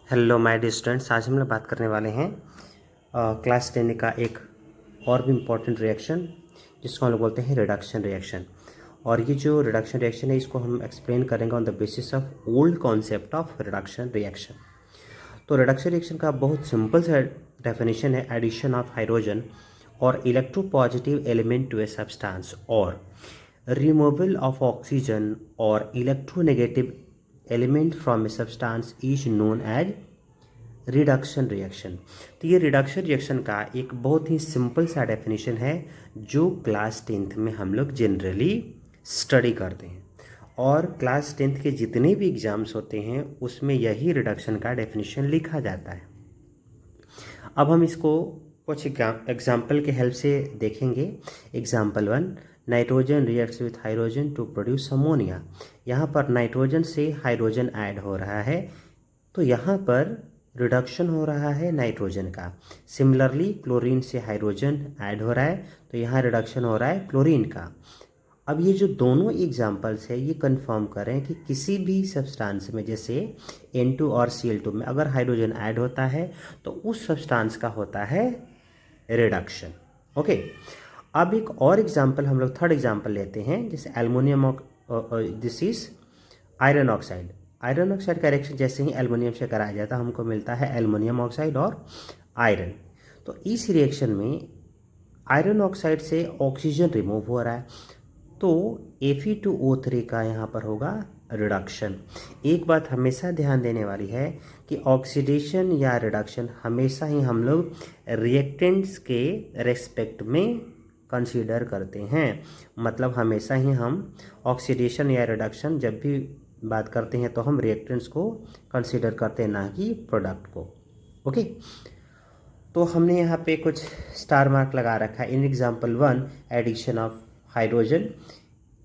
Hello my dear students, आज हम लोग बात करने वाले हैं क्लास 10 का एक और भी इम्पॉर्टेंट रिएक्शन जिसको हम लोग बोलते हैं रिडक्शन रिएक्शन। और ये जो रिडक्शन रिएक्शन है इसको हम एक्सप्लेन करेंगे on the basis of old concept of reduction reaction. तो रिडक्शन रिएक्शन का बहुत सिंपल सा डेफिनेशन है एडिशन ऑफ हाइड्रोजन और electropositive element to a substance और रिमूवल ऑफ ऑक्सीजन और electronegative element from a substance is known as reduction reaction. तो ये रिडक्शन रिएक्शन का एक बहुत ही सिंपल सा डेफिनेशन है जो क्लास 10th में हम लोग जनरली स्टडी करते हैं और क्लास 10th के जितने भी एग्जाम्स होते हैं उसमें यही रिडक्शन का डेफिनेशन लिखा जाता है। अब हम इसको कुछ एग्जाम्पल के हेल्प से देखेंगे। Example 1, nitrogen reacts with hydrogen to produce ammonia. यहाँ पर नाइट्रोजन से हाइड्रोजन ऐड हो रहा है तो यहाँ पर रिडक्शन हो रहा है नाइट्रोजन का। सिमिलरली क्लोरीन से हाइड्रोजन ऐड हो रहा है तो यहाँ रिडक्शन हो रहा है क्लोरीन का। अब ये जो दोनों एग्जाम्पल्स है ये कंफर्म करें कि किसी भी सब्सटेंस में जैसे N2 और Cl2 में अगर हाइड्रोजन ऐड होता है तो उस सब्सटेंस का होता है रिडक्शन। ओके, अब एक और एग्जाम्पल हम लोग थर्ड एग्जाम्पल लेते हैं जैसे aluminium, this is iron oxide. Iron oxide का रिएक्शन जैसे ही एल्युमिनियम से कराया जाता है हमको मिलता है एल्युमिनियम ऑक्साइड और आयरन। तो इस रिएक्शन में आयरन ऑक्साइड से ऑक्सीजन रिमूव हो रहा है तो Fe2O3 का यहाँ पर होगा रिडक्शन। एक बात हमेशा ध्यान देने वाली है कि ऑक्सीडेशन या रिडक्शन हमेशा ही हम लोग रिएक्टेंट्स के रेस्पेक्ट में कंसीडर करते हैं। मतलब हमेशा ही हम ऑक्सीडेशन या रिडक्शन जब भी बात करते हैं तो हम रिएक्टेंट्स को कंसीडर करते हैं, ना कि प्रोडक्ट को। ओके, तो हमने यहाँ पे कुछ स्टार मार्क लगा रखा है। In example 1 addition of hydrogen,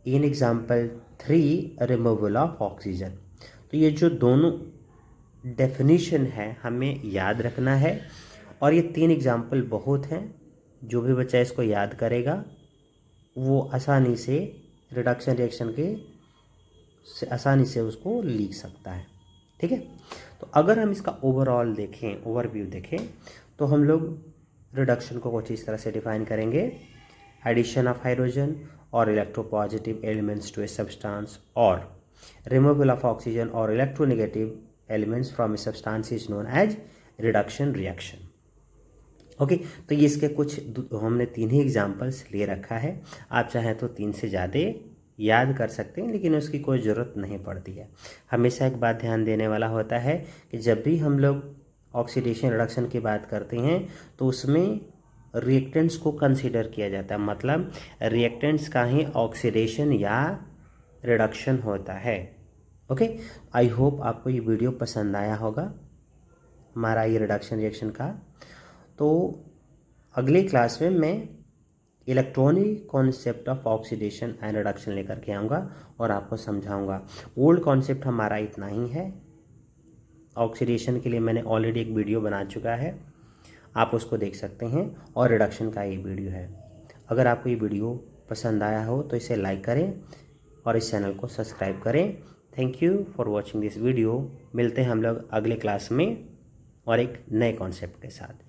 in example 3 removal of oxygen. तो ये जो दोनों डेफिनेशन है हमें याद रखना है और ये 3 एग्जाम्पल बहुत हैं। जो भी बच्चा इसको याद करेगा वो आसानी से रिडक्शन रिएक्शन के आसानी से उसको लिख सकता है। ठीक है, तो अगर हम इसका ओवरऑल देखें, ओवरव्यू देखें तो हम लोग रिडक्शन को कुछ इस तरह से डिफाइन करेंगे। एडिशन ऑफ हाइड्रोजन और electropositive elements to a substance और रिमूवल ऑफ ऑक्सीजन और electronegative elements from a substance is known as reduction reaction. Okay, तो ये इसके कुछ हमने 3 ही एग्जाम्पल्स ले रखा है। आप चाहें तो 3 से ज़्यादा याद कर सकते हैं लेकिन उसकी कोई ज़रूरत नहीं पड़ती है। हमेशा एक बात ध्यान देने वाला होता है कि जब भी हम लोग ऑक्सीडेशन रिडक्शन की बात करते हैं तो उसमें रिएक्टेंट्स को कंसीडर किया जाता है। मतलब रिएक्टेंट्स का ही ऑक्सीडेशन या रिडक्शन होता है। ओके, आई होप आपको ये वीडियो पसंद आया होगा, हमारा ये रिडक्शन रिएक्शन का। तो अगले क्लास में मैं electronic concept of oxidation and reduction लेकर के आऊँगा और आपको समझाऊंगा। ओल्ड कॉन्सेप्ट हमारा इतना ही है। ऑक्सीडेशन के लिए मैंने ऑलरेडी एक वीडियो बना चुका है, आप उसको देख सकते हैं, और रिडक्शन का ये वीडियो है। अगर आपको ये वीडियो पसंद आया हो तो इसे लाइक करें और इस चैनल को सब्सक्राइब करें। Thank you for watching this video. मिलते हैं हम लोग अगले क्लास में और एक नए कॉन्सेप्ट के साथ।